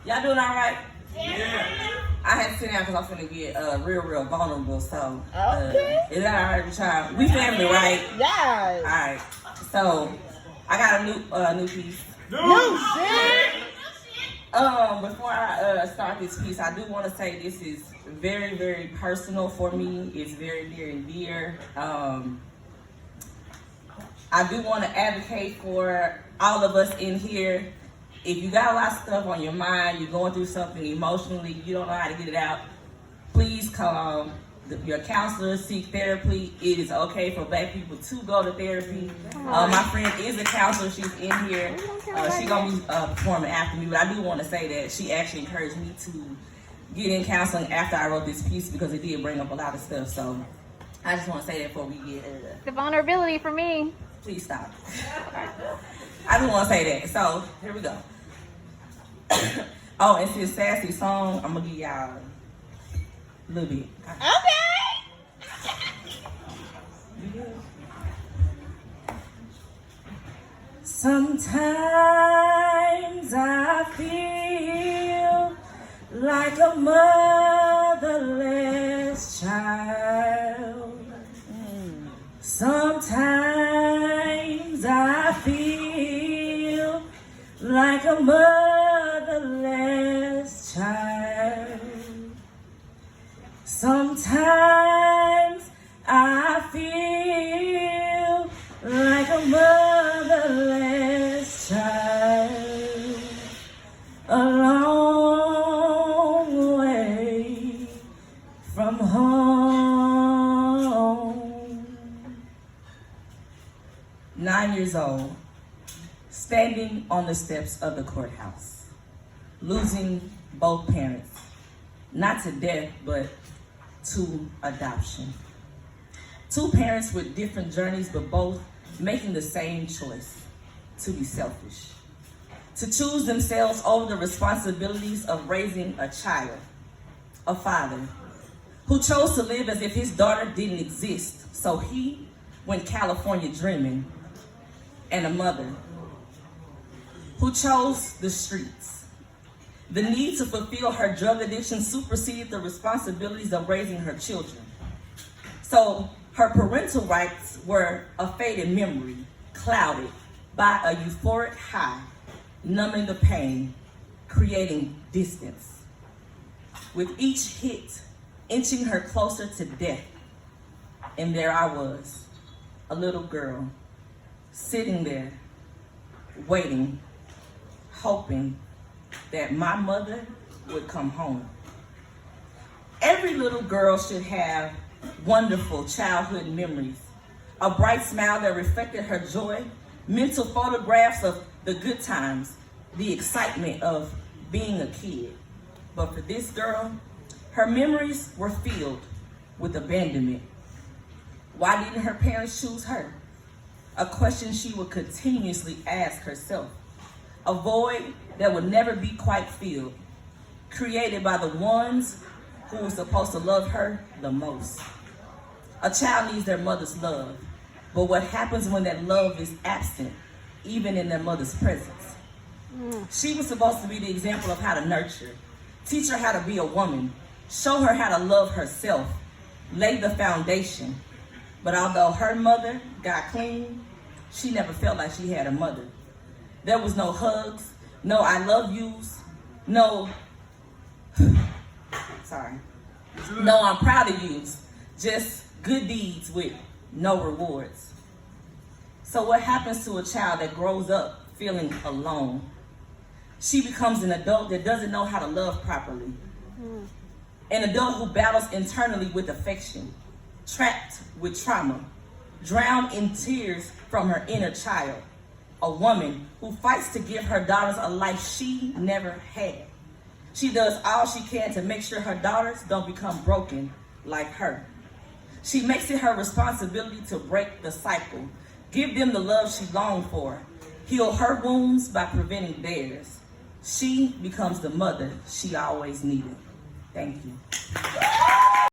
Y'all doing all right? Yeah. I had to sit down because I'm finna get real vulnerable. So, is that all right with y'all? We family, right? Yes. All right. So, I got a new piece. No shit. Before I start this piece, I do want to say this is very, very personal for me. It's very near and dear. I do want to advocate for all of us in here. If you got a lot of stuff on your mind, you're going through something emotionally, you don't know how to get it out, please call your counselor, seek therapy. It is okay for Black people to go to therapy. My friend is a counselor. She's in here. She's going to be performing after me, but I do want to say that she actually encouraged me to get in counseling after I wrote this piece because it did bring up a lot of stuff. So I just want to say that before we get the vulnerability for me. Please stop. I just want to say that. So here we go. Oh, and since Sassy song, I'm gonna give y'all a little bit. Okay. Sometimes I feel like a motherless child. Sometimes I feel like a motherless child. Sometimes I feel like a motherless child. A long way from home. 9 years old, standing on the steps of the courthouse, losing both parents, not to death, but to adoption. Two parents with different journeys, but both making the same choice, to be selfish, to choose themselves over the responsibilities of raising a child. A father who chose to live as if his daughter didn't exist, so he went California dreaming. And a mother who chose the streets. The need to fulfill her drug addiction superseded the responsibilities of raising her children. So her parental rights were a faded memory, clouded by a euphoric high, numbing the pain, creating distance. With each hit, inching her closer to death. And there I was, a little girl, sitting there, waiting, hoping that my mother would come home. Every little girl should have wonderful childhood memories, a bright smile that reflected her joy, mental photographs of the good times, the excitement of being a kid. But for this girl, her memories were filled with abandonment. Why didn't her parents choose her? A question she would continuously ask herself. A void that would never be quite filled, created by the ones who were supposed to love her the most. A child needs their mother's love, but what happens when that love is absent, even in their mother's presence? She was supposed to be the example of how to nurture, teach her how to be a woman, show her how to love herself, lay the foundation. But although her mother got clean, she never felt like she had a mother. There was no hugs, no I love yous, no, no I'm proud of yous, just good deeds with no rewards. So what happens to a child that grows up feeling alone? She becomes an adult that doesn't know how to love properly. An adult who battles internally with affection, trapped with trauma, drowned in tears from her inner child. A woman who fights to give her daughters a life she never had. She does all she can to make sure her daughters don't become broken like her. She makes it her responsibility to break the cycle, give them the love she longed for, heal her wounds by preventing theirs. She becomes the mother she always needed. Thank you.